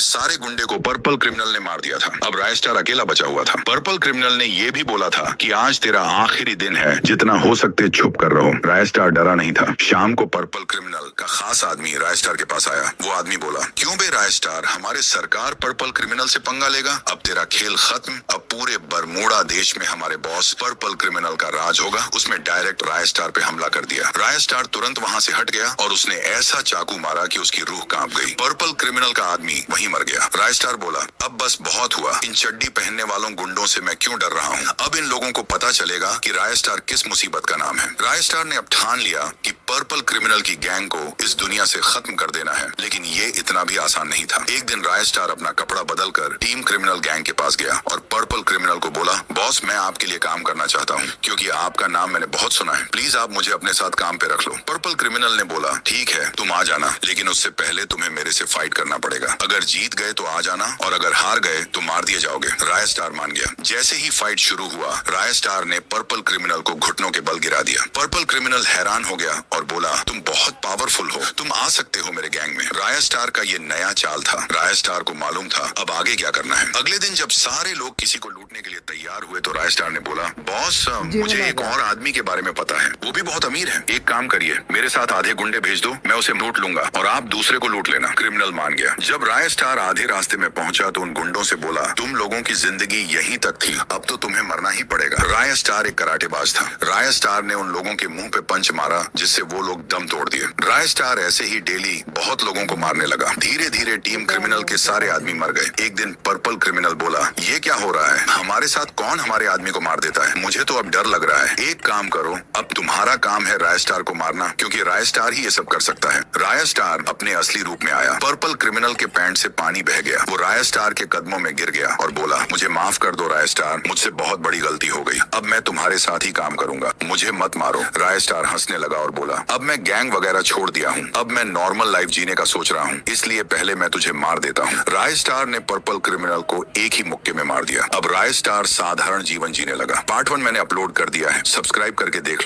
सारे गुंडे को पर्पल क्रिमिनल ने मार दिया था। अब राय स्टार अकेला बचा हुआ था। पर्पल क्रिमिनल ने ये भी बोला था कि आज तेरा आखिरी दिन है, जितना हो सकते छुप कर रहो। राय स्टार डरा नहीं था। शाम को पर्पल क्रिमिनल का खास आदमी राय स्टार के पास आया। वो आदमी बोला, क्यों बे राय स्टार, हमारे सरकार पर्पल क्रिमिनल से पंगा लेगा? अब तेरा खेल खत्म। अब पूरे बरमूडा देश में हमारे बॉस पर्पल क्रिमिनल का राज होगा। उसमें डायरेक्ट राय स्टार पे हमला कर दिया। राय स्टार तुरंत वहाँ से हट गया और उसने ऐसा चाकू मारा कि उसकी रूह कांप गई। पर्पल क्रिमिनल का आदमी वहीं मर गया। राय स्टार बोला, अब बस बहुत हुआ। इन चड्डी पहनने वालों गुंडों से मैं क्यों डर रहा हूँ? अब इन लोगों को पता चलेगा कि राय स्टार किस मुसीबत का नाम है। राय स्टार ने अब ठान लिया कि पर्पल क्रिमिनल की गैंग को इस दुनिया से खत्म कर देना है। लेकिन ये इतना भी आसान नहीं था। एक दिन राय स्टार अपना कपड़ा बदलकर टीम क्रिमिनल गैंग के पास गया और पर्पल क्रिमिनल को बोला, बॉस मैं आपके लिए काम करना चाहता हूँ, क्योंकि आपका नाम मैंने बहुत सुना है। प्लीज आप मुझे अपने साथ काम पे रख लो। पर्पल क्रिमिनल ने बोला, ठीक है तुम आ जाना, लेकिन उससे पहले तुम्हें मेरे से फाइट करना पड़ेगा। अगर जीत गए तो आ जाना और अगर हार गए तो मार दिए जाओगे। राय स्टार मान गया। जैसे ही फाइट शुरू हुआ, राय स्टार ने पर्पल क्रिमिनल को घुटनों के बल गिरा दिया। पर्पल क्रिमिनल हैरान हो गया और बोला, तुम बहुत पावरफुल हो, तुम आ सकते हो मेरे गैंग में। राय स्टार का ये नया चाल था। राय स्टार को मालूम था अब आगे क्या करना है। अगले दिन जब सारे लोग किसी को लूटने के लिए तैयार हुए तो राय स्टार ने बोला, बॉस मुझे एक और आदमी के बारे में पता है, वो भी बहुत अमीर है। एक काम करिए, मेरे साथ आधे गुंडे भेज दो, मैं उसे लूट लूंगा और आप दूसरे को लूट लेना। क्रिमिनल मान गया। जब राय स्टार आधे रास्ते में पहुंचा तो उन गुंडों से बोला, तुम लोगों की जिंदगी यहीं तक थी, अब तो तुम्हें मरना ही पड़ेगा। राय स्टार एक कराटेबाज था। राय स्टार ने उन लोगों के मुंह पे पंच मारा, जिससे वो लोग दम तोड़ दिए। राय स्टार ऐसे ही डेली बहुत लोगों को मारने लगा। धीरे धीरे टीम क्रिमिनल के सारे आदमी मर गए। एक दिन पर्पल क्रिमिनल बोला, ये क्या हो रहा है? हमारे साथ कौन हमारे आदमी को मार देता है? मुझे तो अब डर लग रहा है। एक काम करो, अब तुम्हारा काम है राय स्टार को मारना, क्योंकि राय स्टार ही ये सब कर सकता है। राय स्टार अपने असली रूप में आया। पर्पल क्रिमिनल के पैंट से पानी बह गया। वो राय स्टार के कदमों में गिर गया और बोला, मुझे माफ कर दो राय स्टार, मुझसे बहुत बड़ी गलती हो गई। अब मैं तुम्हारे साथ ही काम करूंगा, मुझे मत मारो। राय स्टार हंसने लगा और बोला, अब मैं गैंग वगैरह छोड़ दिया हूँ, अब मैं नॉर्मल लाइफ जीने का सोच रहा हूँ, इसलिए पहले मैं तुझे मार देता हूँ। राय स्टार ने पर्पल क्रिमिनल को एक ही मुक्के में मार दिया। अब राय स्टार साधारण जीवन जीने लगा। पार्ट 1 मैंने अपलोड कर दिया है, सब्सक्राइब करके देख लो।